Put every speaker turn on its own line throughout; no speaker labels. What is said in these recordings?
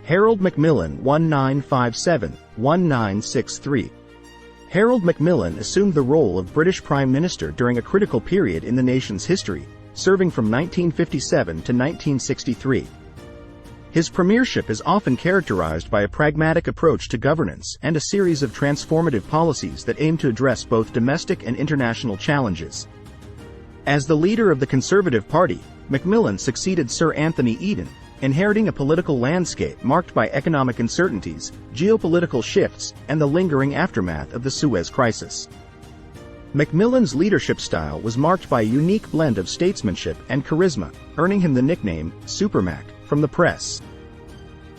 Harold Macmillan 1957-1963. Harold Macmillan assumed the role of British Prime Minister during a critical period in the nation's history, serving from 1957 to 1963. His premiership is often characterized by a pragmatic approach to governance and a series of transformative policies that aim to address both domestic and international challenges. As the leader of the Conservative Party, Macmillan succeeded Sir Anthony Eden, inheriting a political landscape marked by economic uncertainties, geopolitical shifts, and the lingering aftermath of the Suez Crisis. Macmillan's leadership style was marked by a unique blend of statesmanship and charisma, earning him the nickname Super Mac from the press.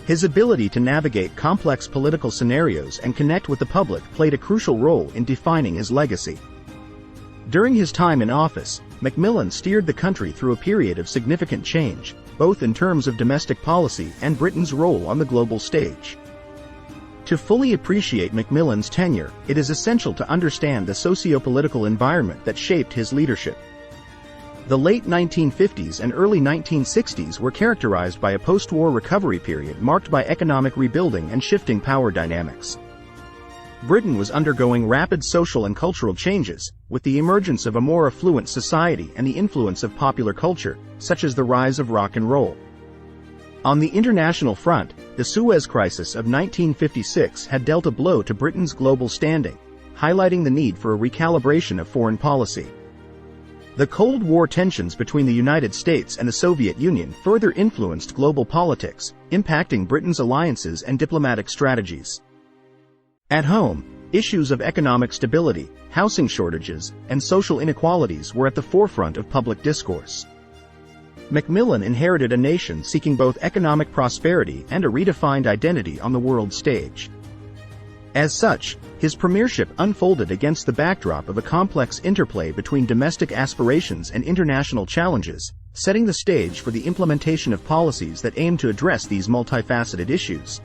His ability to navigate complex political scenarios and connect with the public played a crucial role in defining his legacy. During his time in office, Macmillan steered the country through a period of significant change, both in terms of domestic policy and Britain's role on the global stage. To fully appreciate Macmillan's tenure, it is essential to understand the socio-political environment that shaped his leadership. The late 1950s and early 1960s were characterized by a post-war recovery period marked by economic rebuilding and shifting power dynamics. Britain was undergoing rapid social and cultural changes, with the emergence of a more affluent society and the influence of popular culture, such as the rise of rock and roll. On the international front, the Suez Crisis of 1956 had dealt a blow to Britain's global standing, highlighting the need for a recalibration of foreign policy. The Cold War tensions between the United States and the Soviet Union further influenced global politics, impacting Britain's alliances and diplomatic strategies. At home, issues of economic stability, housing shortages, and social inequalities were at the forefront of public discourse. Macmillan inherited a nation seeking both economic prosperity and a redefined identity on the world stage. As such, his premiership unfolded against the backdrop of a complex interplay between domestic aspirations and international challenges, setting the stage for the implementation of policies that aim to address these multifaceted issues.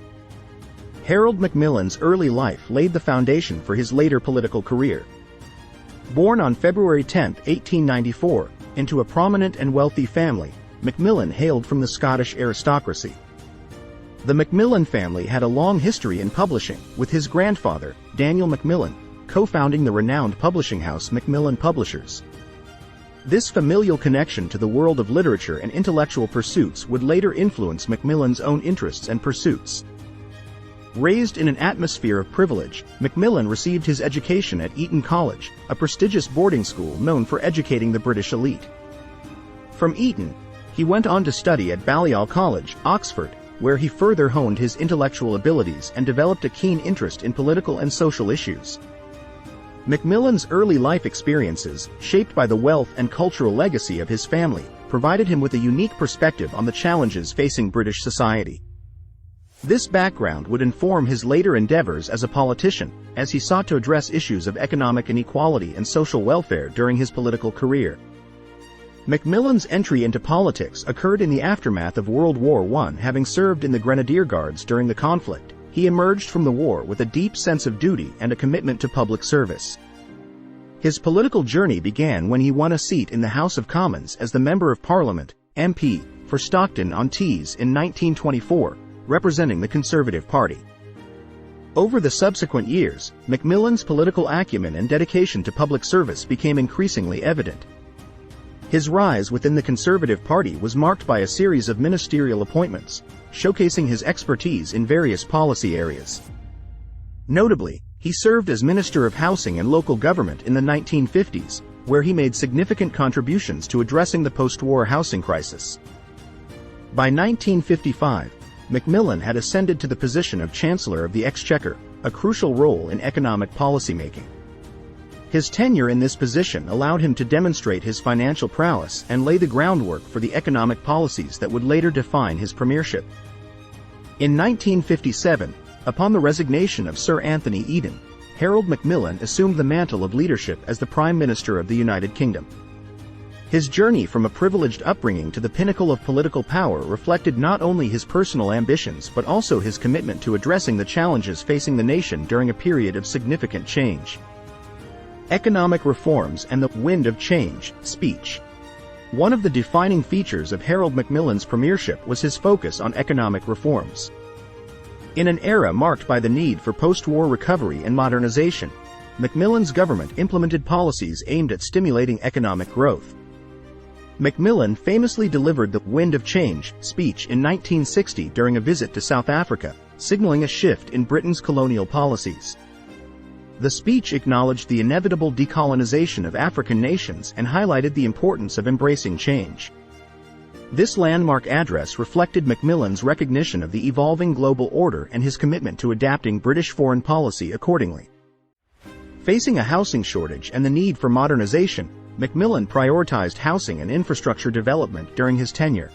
Harold Macmillan's early life laid the foundation for his later political career. Born on February 10, 1894, into a prominent and wealthy family, Macmillan hailed from the Scottish aristocracy. The Macmillan family had a long history in publishing, with his grandfather, Daniel Macmillan, co-founding the renowned publishing house Macmillan Publishers. This familial connection to the world of literature and intellectual pursuits would later influence Macmillan's own interests and pursuits. Raised in an atmosphere of privilege, Macmillan received his education at Eton College, a prestigious boarding school known for educating the British elite. From Eton, he went on to study at Balliol College, Oxford, where he further honed his intellectual abilities and developed a keen interest in political and social issues. Macmillan's early life experiences, shaped by the wealth and cultural legacy of his family, provided him with a unique perspective on the challenges facing British society. This background would inform his later endeavors as a politician, as he sought to address issues of economic inequality and social welfare during his political career. Macmillan's entry into politics occurred in the aftermath of World War I. Having served in the Grenadier Guards during the conflict, he emerged from the war with a deep sense of duty and a commitment to public service. His political journey began when he won a seat in the House of Commons as the Member of Parliament, MP, for Stockton-on-Tees in 1924, representing the Conservative Party. Over the subsequent years, Macmillan's political acumen and dedication to public service became increasingly evident. His rise within the Conservative Party was marked by a series of ministerial appointments, showcasing his expertise in various policy areas. Notably, he served as Minister of Housing and Local Government in the 1950s, where he made significant contributions to addressing the post-war housing crisis. By 1955, Macmillan had ascended to the position of Chancellor of the Exchequer, a crucial role in economic policymaking. His tenure in this position allowed him to demonstrate his financial prowess and lay the groundwork for the economic policies that would later define his premiership. In 1957, upon the resignation of Sir Anthony Eden, Harold Macmillan assumed the mantle of leadership as the Prime Minister of the United Kingdom. His journey from a privileged upbringing to the pinnacle of political power reflected not only his personal ambitions but also his commitment to addressing the challenges facing the nation during a period of significant change. Economic reforms and the wind of change speech. One of the defining features of Harold Macmillan's premiership was his focus on economic reforms. In an era marked by the need for post-war recovery and modernization, Macmillan's government implemented policies aimed at stimulating economic growth. Macmillan famously delivered the "Wind of Change" speech in 1960 during a visit to South Africa, signaling a shift in Britain's colonial policies. The speech acknowledged the inevitable decolonization of African nations and highlighted the importance of embracing change. This landmark address reflected Macmillan's recognition of the evolving global order and his commitment to adapting British foreign policy accordingly. Facing a housing shortage and the need for modernization, Macmillan prioritized housing and infrastructure development during his tenure.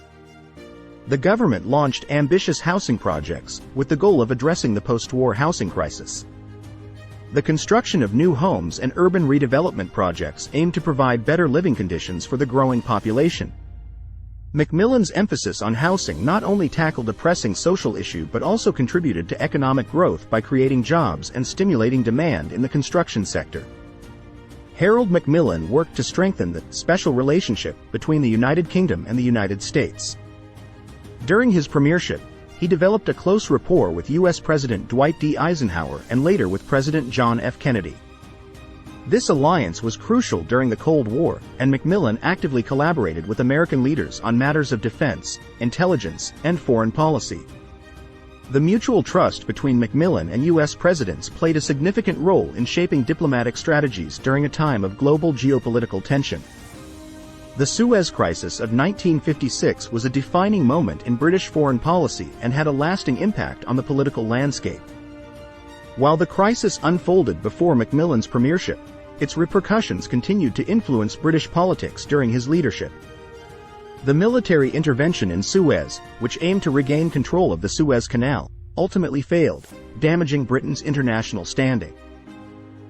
The government launched ambitious housing projects with the goal of addressing the post-war housing crisis. The construction of new homes and urban redevelopment projects aimed to provide better living conditions for the growing population. Macmillan's emphasis on housing not only tackled a pressing social issue but also contributed to economic growth by creating jobs and stimulating demand in the construction sector. Harold Macmillan worked to strengthen the special relationship between the United Kingdom and the United States. During his premiership, he developed a close rapport with U.S. President Dwight D. Eisenhower and later with President John F. Kennedy. This alliance was crucial during the Cold War, and Macmillan actively collaborated with American leaders on matters of defense, intelligence, and foreign policy. The mutual trust between Macmillan and U.S. presidents played a significant role in shaping diplomatic strategies during a time of global geopolitical tension. The Suez Crisis of 1956 was a defining moment in British foreign policy and had a lasting impact on the political landscape. While the crisis unfolded before Macmillan's premiership, its repercussions continued to influence British politics during his leadership. The military intervention in Suez, which aimed to regain control of the Suez Canal, ultimately failed, damaging Britain's international standing.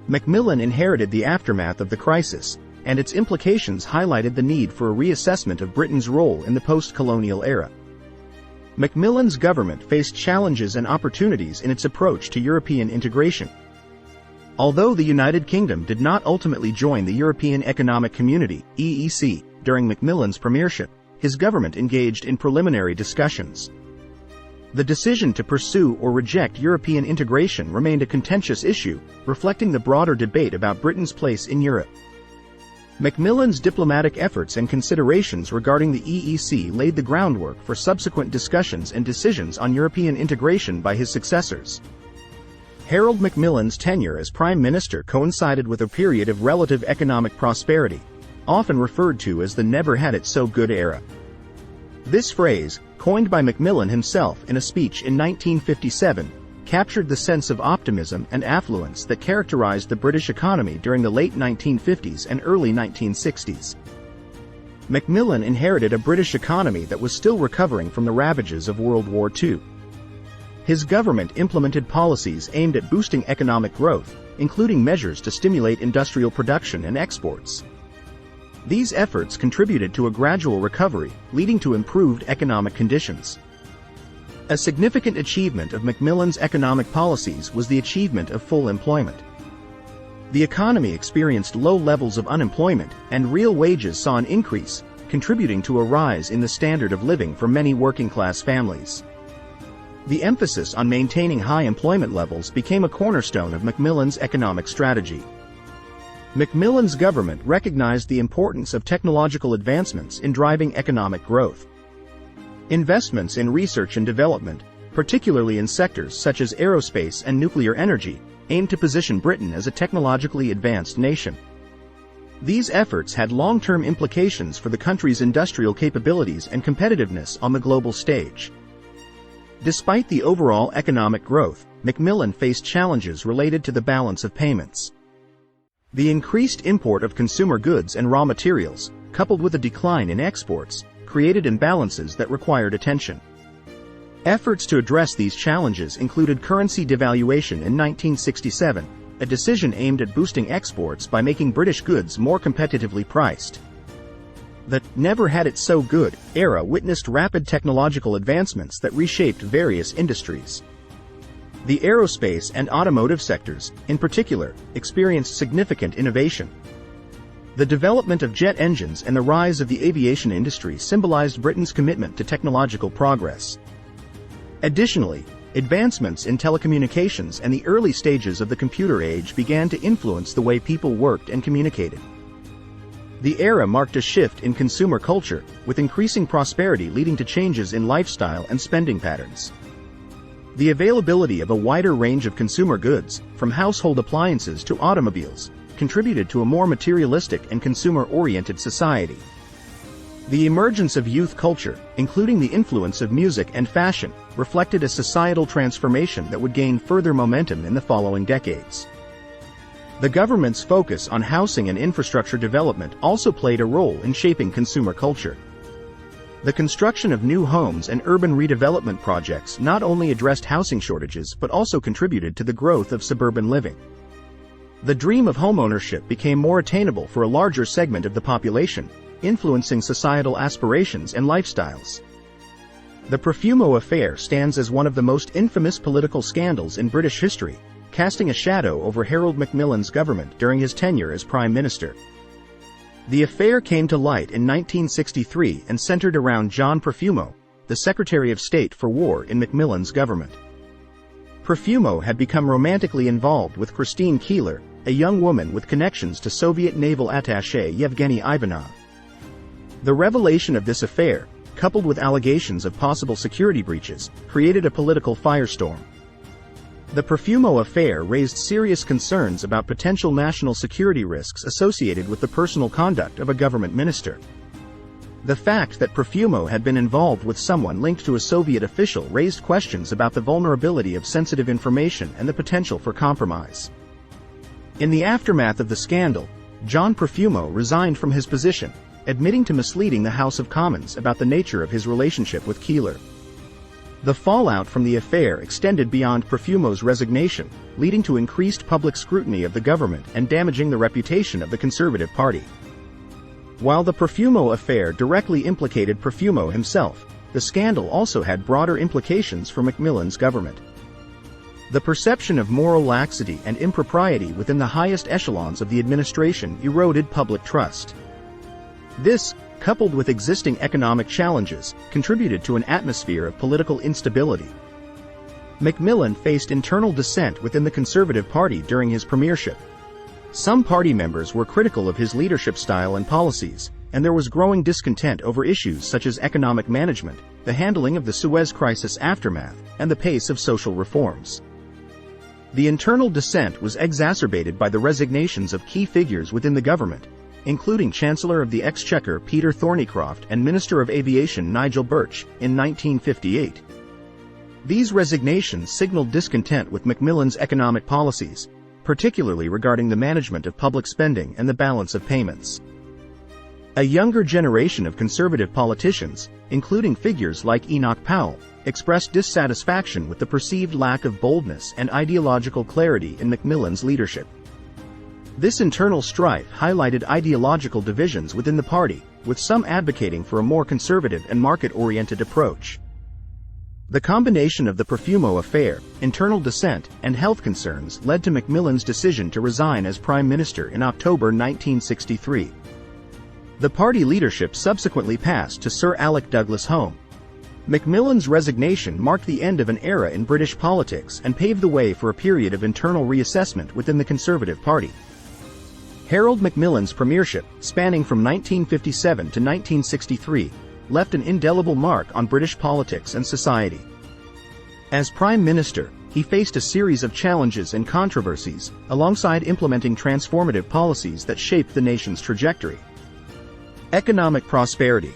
Macmillan inherited the aftermath of the crisis, and its implications highlighted the need for a reassessment of Britain's role in the post-colonial era. Macmillan's government faced challenges and opportunities in its approach to European integration. Although the United Kingdom did not ultimately join the European Economic Community (EEC) during Macmillan's premiership, his government engaged in preliminary discussions. The decision to pursue or reject European integration remained a contentious issue, reflecting the broader debate about Britain's place in Europe. Macmillan's diplomatic efforts and considerations regarding the EEC laid the groundwork for subsequent discussions and decisions on European integration by his successors. Harold Macmillan's tenure as Prime Minister coincided with a period of relative economic prosperity, often referred to as the never-had-it-so-good era. This phrase, coined by Macmillan himself in a speech in 1957, captured the sense of optimism and affluence that characterized the British economy during the late 1950s and early 1960s. Macmillan inherited a British economy that was still recovering from the ravages of World War II. His government implemented policies aimed at boosting economic growth, including measures to stimulate industrial production and exports. These efforts contributed to a gradual recovery, leading to improved economic conditions. A significant achievement of Macmillan's economic policies was the achievement of full employment. The economy experienced low levels of unemployment, and real wages saw an increase, contributing to a rise in the standard of living for many working-class families. The emphasis on maintaining high employment levels became a cornerstone of Macmillan's economic strategy. Macmillan's government recognized the importance of technological advancements in driving economic growth. Investments in research and development, particularly in sectors such as aerospace and nuclear energy, aimed to position Britain as a technologically advanced nation. These efforts had long-term implications for the country's industrial capabilities and competitiveness on the global stage. Despite the overall economic growth, Macmillan faced challenges related to the balance of payments. The increased import of consumer goods and raw materials, coupled with a decline in exports, created imbalances that required attention. Efforts to address these challenges included currency devaluation in 1967, a decision aimed at boosting exports by making British goods more competitively priced. The never-had-it-so-good era witnessed rapid technological advancements that reshaped various industries. The aerospace and automotive sectors, in particular, experienced significant innovation. The development of jet engines and the rise of the aviation industry symbolized Britain's commitment to technological progress. Additionally, Advancements in telecommunications and the early stages of the computer age began to influence the way people worked and communicated. The era marked a shift in consumer culture, with increasing prosperity leading to changes in lifestyle and spending patterns. The availability of a wider range of consumer goods, from household appliances to automobiles, contributed to a more materialistic and consumer-oriented society. The emergence of youth culture, including the influence of music and fashion, reflected a societal transformation that would gain further momentum in the following decades. The government's focus on housing and infrastructure development also played a role in shaping consumer culture. The construction of new homes and urban redevelopment projects not only addressed housing shortages but also contributed to the growth of suburban living. The dream of homeownership became more attainable for a larger segment of the population, influencing societal aspirations and lifestyles. The Profumo Affair stands as one of the most infamous political scandals in British history, casting a shadow over Harold Macmillan's government during his tenure as Prime Minister. The affair came to light in 1963 and centered around John Profumo, the Secretary of State for War in Macmillan's government. Profumo had become romantically involved with Christine Keeler, a young woman with connections to Soviet naval attaché Yevgeny Ivanov. The revelation of this affair, coupled with allegations of possible security breaches, created a political firestorm. The Profumo Affair raised serious concerns about potential national security risks associated with the personal conduct of a government minister. The fact that Profumo had been involved with someone linked to a Soviet official raised questions about the vulnerability of sensitive information and the potential for compromise. In the aftermath of the scandal, John Profumo resigned from his position, admitting to misleading the House of Commons about the nature of his relationship with Keeler. The fallout from the affair extended beyond Profumo's resignation, leading to increased public scrutiny of the government and damaging the reputation of the Conservative Party. While the Profumo affair directly implicated Profumo himself, the scandal also had broader implications for Macmillan's government. The perception of moral laxity and impropriety within the highest echelons of the administration eroded public trust. This, coupled with existing economic challenges, contributed to an atmosphere of political instability. Macmillan faced internal dissent within the Conservative Party during his premiership. Some party members were critical of his leadership style and policies, and there was growing discontent over issues such as economic management, the handling of the Suez Crisis aftermath, and the pace of social reforms. The internal dissent was exacerbated by the resignations of key figures within the government, including Chancellor of the Exchequer Peter Thorneycroft and Minister of Aviation Nigel Birch, in 1958. These resignations signaled discontent with Macmillan's economic policies, particularly regarding the management of public spending and the balance of payments. A younger generation of Conservative politicians, including figures like Enoch Powell, expressed dissatisfaction with the perceived lack of boldness and ideological clarity in Macmillan's leadership. This internal strife highlighted ideological divisions within the party, with some advocating for a more conservative and market-oriented approach. The combination of the Profumo affair, internal dissent, and health concerns led to Macmillan's decision to resign as Prime Minister in October 1963. The party leadership subsequently passed to Sir Alec Douglas-Home. Macmillan's resignation marked the end of an era in British politics and paved the way for a period of internal reassessment within the Conservative Party. Harold Macmillan's premiership, spanning from 1957 to 1963, left an indelible mark on British politics and society. As Prime Minister, he faced a series of challenges and controversies, alongside implementing transformative policies that shaped the nation's trajectory. Economic prosperity.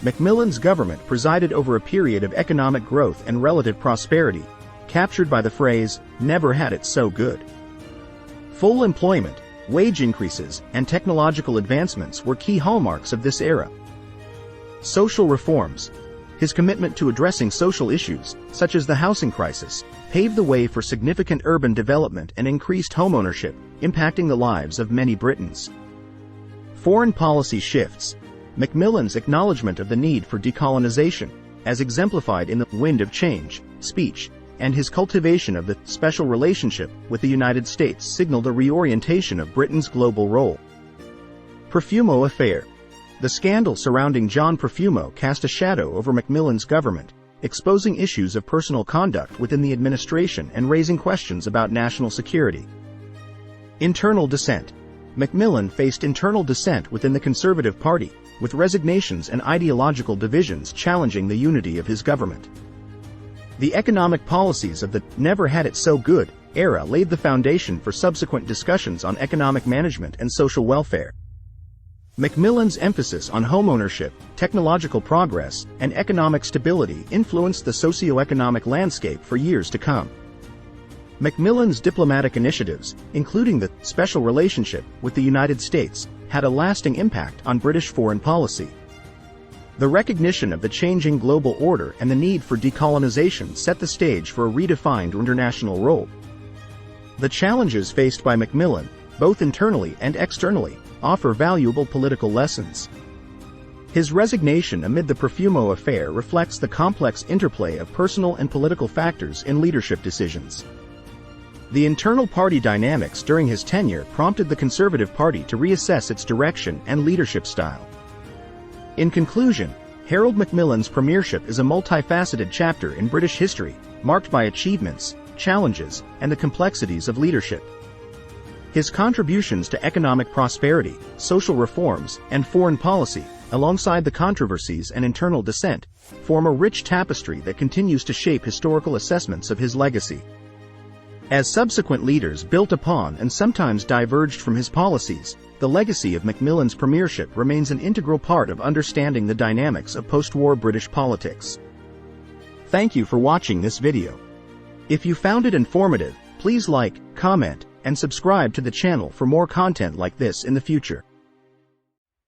Macmillan's government presided over a period of economic growth and relative prosperity, captured by the phrase, "never had it so good." Full employment, wage increases, and technological advancements were key hallmarks of this era. Social reforms. His commitment to addressing social issues, such as the housing crisis, paved the way for significant urban development and increased homeownership, impacting the lives of many Britons. Foreign policy shifts. Macmillan's acknowledgement of the need for decolonization, as exemplified in the Wind of Change speech, and his cultivation of the special relationship with the United States signaled a reorientation of Britain's global role. Profumo Affair. The scandal surrounding John Profumo cast a shadow over Macmillan's government, exposing issues of personal conduct within the administration and raising questions about national security. Internal dissent. Macmillan faced internal dissent within the Conservative Party, with resignations and ideological divisions challenging the unity of his government. The economic policies of the "never had it so good" era laid the foundation for subsequent discussions on economic management and social welfare. Macmillan's emphasis on homeownership, technological progress, and economic stability influenced the socio-economic landscape for years to come. Macmillan's diplomatic initiatives, including the special relationship with the United States, had a lasting impact on British foreign policy. The recognition of the changing global order and the need for decolonization set the stage for a redefined international role. The challenges faced by Macmillan, both internally and externally, offer valuable political lessons. His resignation amid the Profumo Affair reflects the complex interplay of personal and political factors in leadership decisions. The internal party dynamics during his tenure prompted the Conservative Party to reassess its direction and leadership style. In conclusion, Harold Macmillan's premiership is a multifaceted chapter in British history, marked by achievements, challenges, and the complexities of leadership. His contributions to economic prosperity, social reforms, and foreign policy, alongside the controversies and internal dissent, form a rich tapestry that continues to shape historical assessments of his legacy. As subsequent leaders built upon and sometimes diverged from his policies, the legacy of Macmillan's premiership remains an integral part of understanding the dynamics of post-war British politics. Thank you for watching this video. If you found it informative, please like, comment, and subscribe to the channel for more content like this in the future.